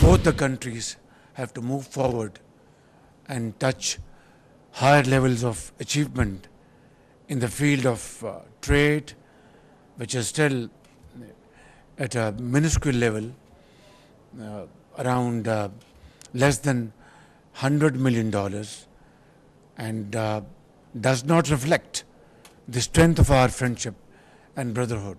Both the countries have to move forward and touch higher levels of achievement in the field of trade, which is still at a minuscule level, around less than $100 million, and does not reflect the strength of our friendship and brotherhood.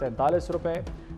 ₹43।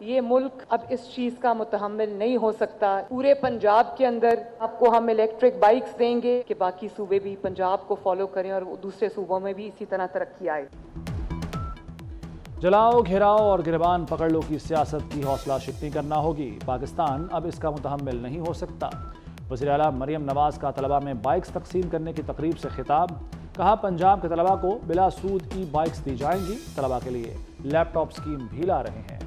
یہ ملک اب اس چیز کا متحمل نہیں ہو سکتا. پورے پنجاب کے اندر آپ کو ہم الیکٹرک بائکس دیں گے کہ باقی صوبے بھی پنجاب کو فالو کریں اور دوسرے صوبوں میں بھی اسی طرح ترقی آئے. جلاؤ، گھیراؤ اور گریبان پکڑ لو کی سیاست کی حوصلہ شکنی کرنا ہوگی. پاکستان اب اس کا متحمل نہیں ہو سکتا. وزیر اعلیٰ مریم نواز کا طلبہ میں بائکس تقسیم کرنے کی تقریب سے خطاب. کہا پنجاب کے طلبہ کو بلا سود ای بائکس دی جائیں گی. طلبہ کے لیے لیپ ٹاپ اسکیم بھی لا رہے ہیں.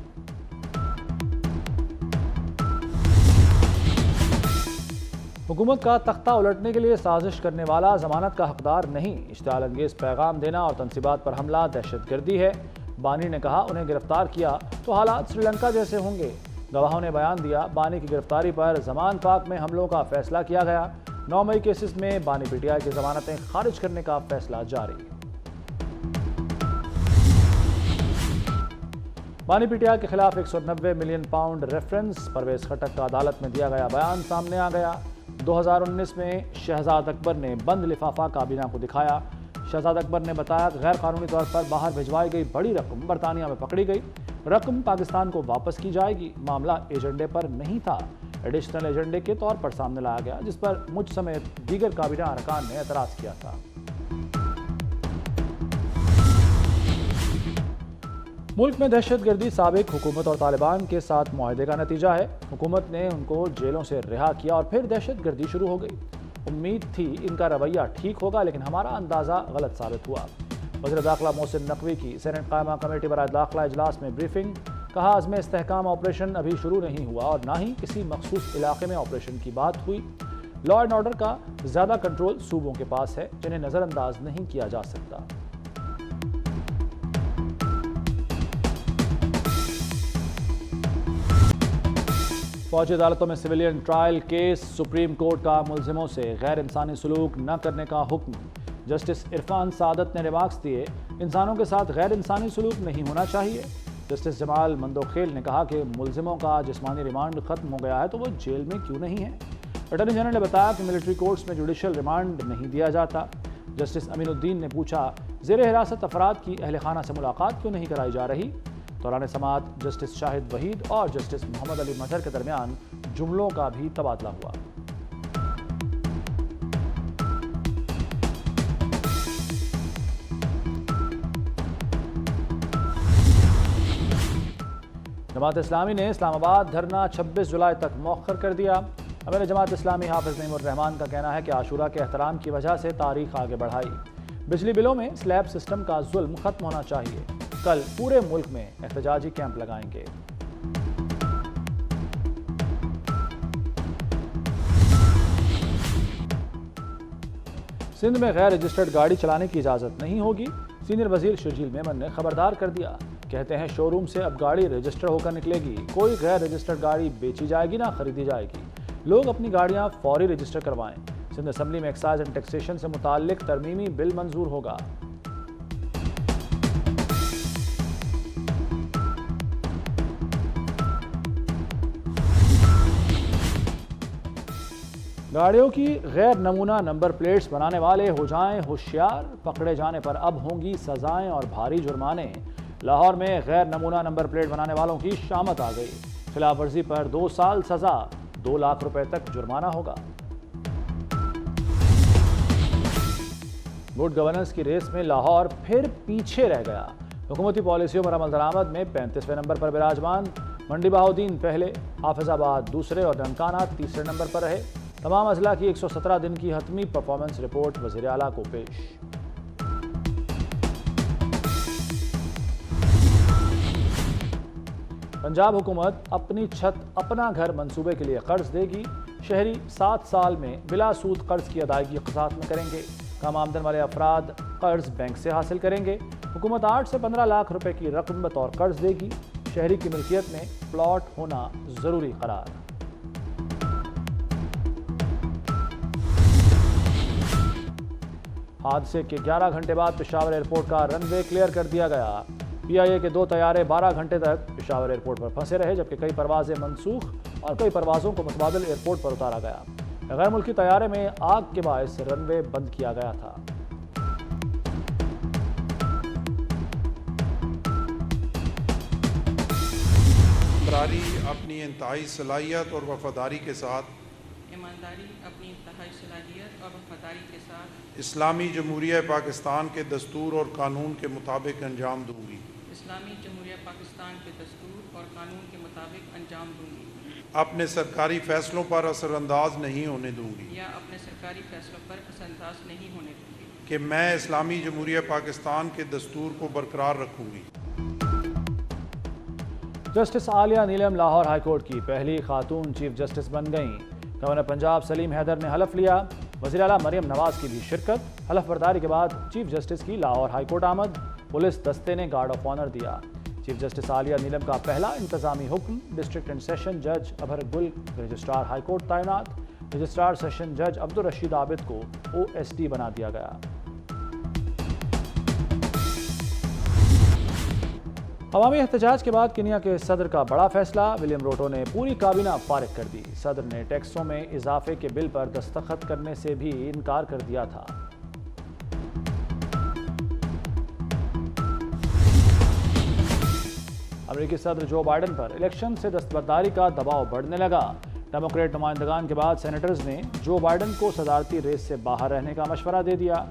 حکومت کا تختہ الٹنے کے لیے سازش کرنے والا ضمانت کا حقدار نہیں. اشتعال انگیز پیغام دینا اور تنصیبات پر حملہ دہشت گردی ہے. بانی نے کہا انہیں گرفتار کیا تو حالات سری لنکا جیسے ہوں گے. گواہوں نے بیان دیا. بانی کی گرفتاری پر زمان پاک میں حملوں کا فیصلہ کیا گیا. 9 مئی کیسز میں بانی پی ٹی آئی کی ضمانتیں خارج کرنے کا فیصلہ جاری. بانی پی ٹی آئی کے خلاف 190 million pound reference. Pervez Khattak کا عدالت میں دیا گیا بیان سامنے آ گیا. 2019 میں شہزاد اکبر نے بند لفافہ کابینہ کو دکھایا. شہزاد اکبر نے بتایا کہ غیر قانونی طور پر باہر بھجوائی گئی بڑی رقم برطانیہ میں پکڑی گئی. رقم پاکستان کو واپس کی جائے گی. معاملہ ایجنڈے پر نہیں تھا، ایڈیشنل ایجنڈے کے طور پر سامنے لایا گیا، جس پر مجھ سمیت دیگر کابینہ ارکان نے اعتراض کیا تھا. ملک میں دہشت گردی سابق حکومت اور طالبان کے ساتھ معاہدے کا نتیجہ ہے. حکومت نے ان کو جیلوں سے رہا کیا اور پھر دہشت گردی شروع ہو گئی. امید تھی ان کا رویہ ٹھیک ہوگا، لیکن ہمارا اندازہ غلط ثابت ہوا. وزیر داخلہ محسن نقوی کی سینٹ قائمہ کمیٹی برائے داخلہ اجلاس میں بریفنگ. کہا عزم استحکام آپریشن ابھی شروع نہیں ہوا اور نہ ہی کسی مخصوص علاقے میں آپریشن کی بات ہوئی. لا اینڈ آرڈر کا زیادہ کنٹرول صوبوں کے پاس ہے جنہیں نظر انداز نہیں کیا جا سکتا. فوجی عدالتوں میں civilian trial case. Supreme court کا ملزموں سے غیر انسانی سلوک نہ کرنے کا حکم. جسٹس عرفان سعادت نے ریمارکس دیے انسانوں کے ساتھ غیر انسانی سلوک نہیں ہونا چاہیے. جسٹس جمال مندوخیل نے کہا کہ ملزموں کا جسمانی ریمانڈ ختم ہو گیا ہے تو وہ جیل میں کیوں نہیں ہیں. اٹارنی جنرل نے بتایا کہ ملٹری کورٹس میں جوڈیشل ریمانڈ نہیں دیا جاتا. جسٹس امین الدین نے پوچھا زیر حراست افراد کی اہل خانہ سے ملاقات کیوں نہیں کرائی جا رہی. دوران سماعت جسٹس شاہد وحید اور جسٹس محمد علی مظہر کے درمیان جملوں کا بھی تبادلہ ہوا. جماعت اسلامی نے اسلام آباد دھرنا 26 جولائی تک مؤخر کر دیا. امیر جماعت اسلامی حافظ نعیم الرحمان کا کہنا ہے کہ عاشورہ کے احترام کی وجہ سے تاریخ آگے بڑھائی. بجلی بلوں میں سلیب سسٹم کا ظلم ختم ہونا چاہیے. کل پورے ملک میں احتجاجی کیمپ لگائیں گے. سندھ میں غیر رجسٹرڈ گاڑی چلانے کی اجازت نہیں ہوگی. سینئر وزیر شرجیل میمن نے خبردار کر دیا. کہتے ہیں شو روم سے اب گاڑی رجسٹر ہو کر نکلے گی. کوئی غیر رجسٹرڈ گاڑی بیچی جائے گی نہ خریدی جائے گی. لوگ اپنی گاڑیاں فوری رجسٹر کروائیں. سندھ اسمبلی میں ایکسائز اینڈ ٹیکسیشن سے متعلق ترمیمی بل منظور ہوگا. گاڑیوں کی غیر نمونہ نمبر پلیٹس بنانے والے ہو جائیں ہوشیار. پکڑے جانے پر اب ہوں گی سزائیں اور بھاری جرمانے. لاہور میں غیر نمونہ نمبر پلیٹ بنانے والوں کی شامت آ گئی. خلاف ورزی پر 2 سال سزا، 2 لاکھ روپے تک جرمانہ ہوگا. گڈ گورننس کی ریس میں لاہور پھر پیچھے رہ گیا. حکومتی پالیسیوں پر عمل درآمد میں 35ویں نمبر پر براجمان. منڈی بہاؤدین پہلے، حافظ آباد دوسرے اور ننکانہ تیسرے نمبر پر رہے. تمام اضلاع کی 117 دن کی حتمی پرفارمنس رپورٹ وزیر اعلیٰ کو پیش. پنجاب حکومت اپنی چھت اپنا گھر منصوبے کے لیے قرض دے گی. شہری 7 سال میں بلا سود قرض کی ادائیگی قسط میں کریں گے. کم آمدن والے افراد قرض بینک سے حاصل کریں گے. حکومت 8 سے 15 لاکھ روپے کی رقم بطور قرض دے گی. شہری کی ملکیت میں پلاٹ ہونا ضروری قرار. حادثے کے 11 گھنٹے بعد پشاور ایئرپورٹ کا رن وے کلیئر کر دیا گیا. پی آئی اے کے 2 طیارے 12 گھنٹے تک پشاور ایئرپورٹ پر پھنسے رہے، جبکہ کئی پروازیں منسوخ اور کئی پروازوں کو متبادل ایئرپورٹ پر اتارا گیا. غیر ملکی طیارے میں آگ کے باعث رن وے بند کیا گیا تھا. ایمانداری اپنی انتہائی صلاحیت اور وفاداری کے ساتھ ایمانداری اپنی انتہائی صلاحیت اور وفاداری کے ساتھ اسلامی جمہوریہ پاکستان کے دستور اور قانون کے مطابق انجام دوں گی۔ اسلامی جمہوریہ پاکستان کے دستور اور قانون کے مطابق انجام دوں گی، اپنے سرکاری فیصلوں پر اثر انداز نہیں ہونے دوں گی یا اپنے سرکاری فیصلوں پر اثر انداز نہیں ہونے دوں گی کہ میں اسلامی جمہوریہ پاکستان کے دستور کو برقرار رکھوں گی۔ جسٹس عالیہ نیلم لاہور ہائی کورٹ کی پہلی خاتون چیف جسٹس بن گئیں۔ گورنر پنجاب سلیم حیدر نے حلف لیا، وزیر اعلیٰ مریم نواز کی بھی شرکت۔ حلف برداری کے بعد چیف جسٹس کی لاہور ہائی کورٹ آمد، پولیس دستے نے گارڈ آف آنر دیا۔ چیف جسٹس عالیہ نیلم کا پہلا انتظامی حکم، ڈسٹرکٹ اینڈ سیشن جج ابھر گل رجسٹرار ہائی کورٹ تعینات، رجسٹرار سیشن جج عبدالرشید عابد کو OSD بنا دیا گیا۔ عوامی احتجاج کے بعد کینیا کے صدر کا بڑا فیصلہ، ولیم روٹو نے پوری کابینہ فارغ کر دی۔ صدر نے ٹیکسوں میں اضافے کے بل پر دستخط کرنے سے بھی انکار کر دیا تھا۔ امریکی صدر جو بائیڈن پر الیکشن سے دستبرداری کا دباؤ بڑھنے لگا۔ ڈیموکریٹ نمائندگان کے بعد سینیٹرز نے جو بائیڈن کو صدارتی ریس سے باہر رہنے کا مشورہ دے دیا۔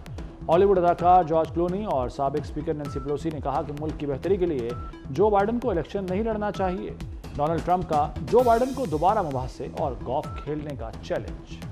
ہالی ووڈ اداکار جارج کلونی اور سابق اسپیکر نینسی پیلوسی نے کہا کہ ملک کی بہتری کے لیے جو بائیڈن کو الیکشن نہیں لڑنا چاہیے۔ ڈونلڈ ٹرمپ کا جو بائیڈن کو دوبارہ مباحثے اور گولف کھیلنے کا چیلنج۔